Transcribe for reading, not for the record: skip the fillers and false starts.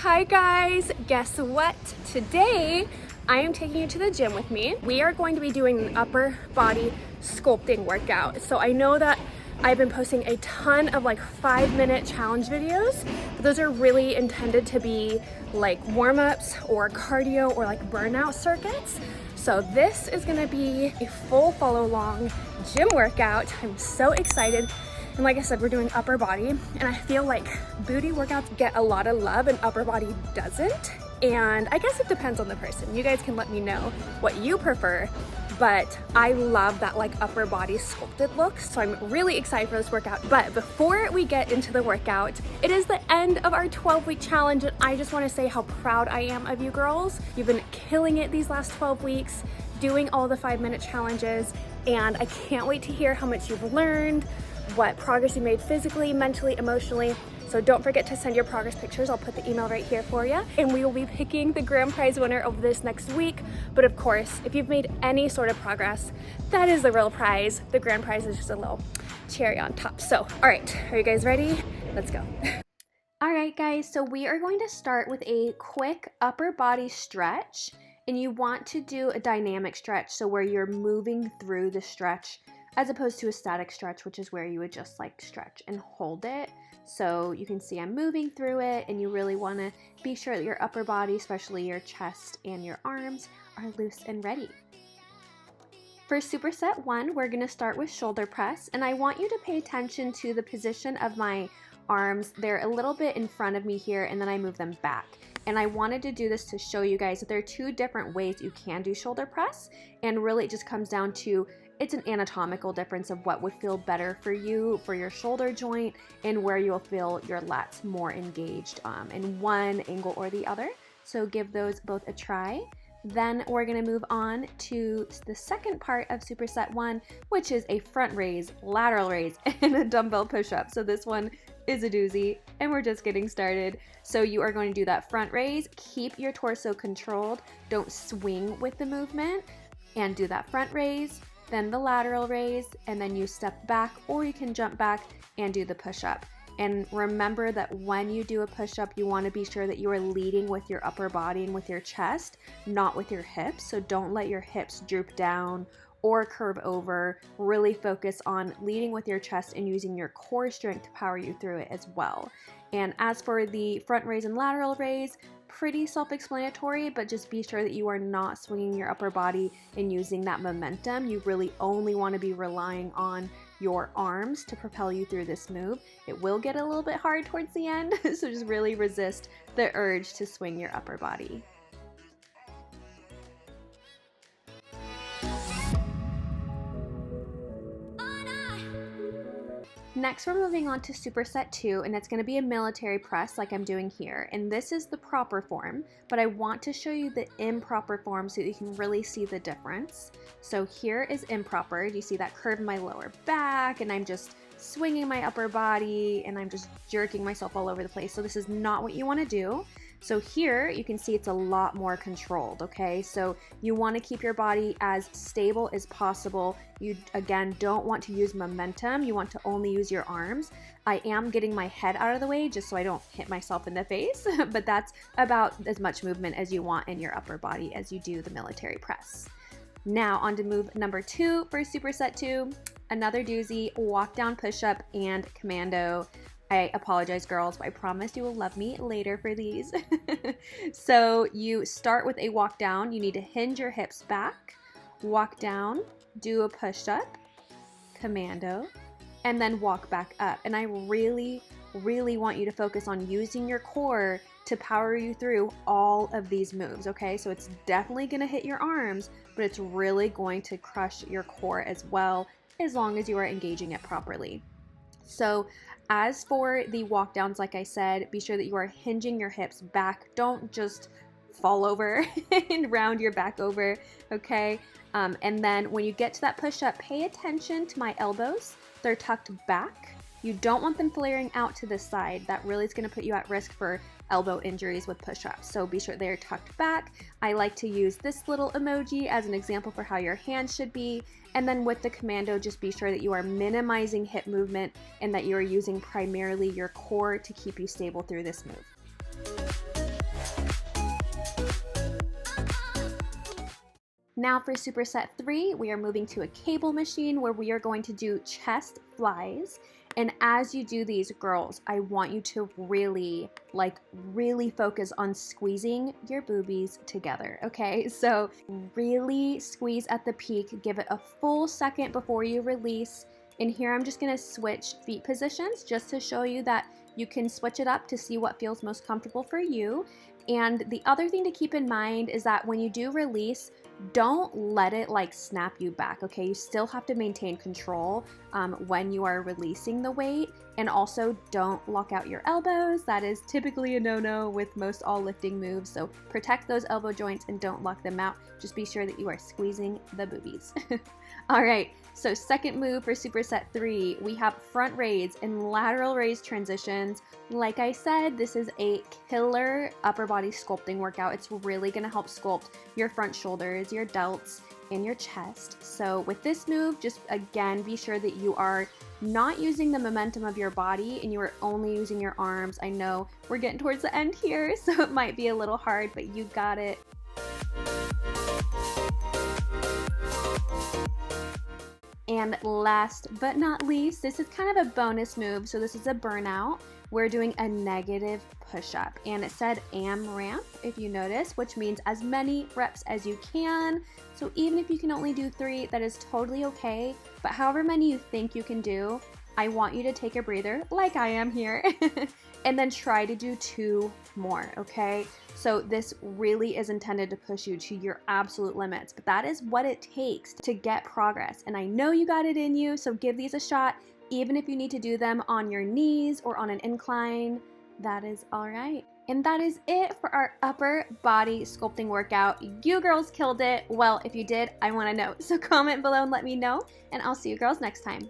Hi guys, guess what? Today I am taking you to the gym with me. We are going to be doing an upper body sculpting workout. So I know that I've been posting a ton of like 5-minute challenge videos, but those are really intended to be like warm-ups or cardio or like burnout circuits. So this is gonna be a full follow along gym workout. I'm so excited. And like I said, we're doing upper body, and I feel like booty workouts get a lot of love and upper body doesn't. And I guess it depends on the person. You guys can let me know what you prefer, but I love that like upper body sculpted look. So I'm really excited for this workout. But before we get into the workout, it is the end of our 12-week challenge, and I just wanna say how proud I am of you girls. You've been killing it these last 12 weeks, doing all the 5-minute challenges, and I can't wait to hear how much you've learned, what progress you made physically, mentally, emotionally. So don't forget to send your progress pictures. I'll put the email right here for you. And we will be picking the grand prize winner of this next week. But of course, if you've made any sort of progress, that is the real prize. The grand prize is just a little cherry on top. So, all right, are you guys ready? Let's go. All right, guys, so we are going to start with a quick upper body stretch. And you want to do a dynamic stretch, so where you're moving through the stretch, as opposed to a static stretch, which is where you would just like stretch and hold it. So you can see I'm moving through it, and you really want to be sure that your upper body, especially your chest and your arms, are loose and ready. For Superset 1, we're going to start with shoulder press, and I want you to pay attention to the position of my arms. They're a little bit in front of me here, and then I move them back. And I wanted to do this to show you guys that there are two different ways you can do shoulder press, and really it just comes down to it's an anatomical difference of what would feel better for you, for your shoulder joint, and where you'll feel your lats more engaged in one angle or the other. So give those both a try. Then we're gonna move on to the second part of Superset 1, which is a front raise, lateral raise, and a dumbbell push-up. So this one is a doozy, and we're just getting started. So you are going to do that front raise, keep your torso controlled, don't swing with the movement, and do that front raise, then the lateral raise, and then you step back, or you can jump back and do the push-up. And remember that when you do a push-up, you want to be sure that you are leading with your upper body and with your chest, not with your hips. So don't let your hips droop down or curve over. Really focus on leading with your chest and using your core strength to power you through it as well. And as for the front raise and lateral raise, pretty self-explanatory, but just be sure that you are not swinging your upper body and using that momentum. You really only want to be relying on your arms to propel you through this move. It will get a little bit hard towards the end, so just really resist the urge to swing your upper body. Next, we're moving on to Superset 2, and it's going to be a military press like I'm doing here. And this is the proper form, but I want to show you the improper form so that you can really see the difference. So here is improper. Do you see that curve in my lower back? And I'm just swinging my upper body, and I'm just jerking myself all over the place. So this is not what you want to do. So here you can see it's a lot more controlled, okay? So you want to keep your body as stable as possible. You, again, don't want to use momentum. You want to only use your arms. I am getting my head out of the way just so I don't hit myself in the face, but that's about as much movement as you want in your upper body as you do the military press. Now on to move number 2 for Superset 2, another doozy, walk down push-up and commando. I apologize, girls, but I promise you will love me later for these. So you start with a walk down. You need to hinge your hips back, walk down, do a push-up, commando, and then walk back up. And I really, really want you to focus on using your core to power you through all of these moves, okay? So it's definitely gonna hit your arms, but it's really going to crush your core as well, as long as you are engaging it properly. So as for the walk downs, like I said, be sure that you are hinging your hips back. Don't just fall over and round your back over, okay? And then when you get to that push-up, pay attention to my elbows. They're tucked back. You don't want them flaring out to the side. That really is going to put you at risk for elbow injuries with push-ups. So be sure they're tucked back. I like to use this little emoji as an example for how your hands should be. And then with the commando, just be sure that you are minimizing hip movement and that you are using primarily your core to keep you stable through this move. Now for Superset 3, we are moving to a cable machine where we are going to do chest flies. And as you do these, girls, I want you to really focus on squeezing your boobies together, okay? So really squeeze at the peak, give it a full second before you release. And here I'm just gonna switch feet positions just to show you that you can switch it up to see what feels most comfortable for you. And the other thing to keep in mind is that when you do release, don't let it like snap you back, okay? You still have to maintain control when you are releasing the weight, and also don't lock out your elbows. That is typically a no-no with most all lifting moves, so protect those elbow joints and don't lock them out. Just be sure that you are squeezing the boobies. All right, so second move for Superset 3, we have front raise and lateral raise transitions. Like I said, this is a killer upper body sculpting workout. It's really gonna help sculpt your front shoulders, your delts, and your chest. So with this move, just again, be sure that you are not using the momentum of your body and you are only using your arms. I know we're getting towards the end here, so it might be a little hard, but you got it. And last but not least, this is kind of a bonus move. So this is a burnout. We're doing a negative push-up, and it said AMRAMP, if you notice, which means as many reps as you can. So even if you can only do 3, that is totally okay. But however many you think you can do, I want you to take a breather, like I am here, and then try to do 2 more, okay? So this really is intended to push you to your absolute limits, but that is what it takes to get progress. And I know you got it in you, so give these a shot. Even if you need to do them on your knees or on an incline, that is all right. And that is it for our upper body sculpting workout. You girls killed it. Well, if you did, I want to know. So comment below and let me know, and I'll see you girls next time.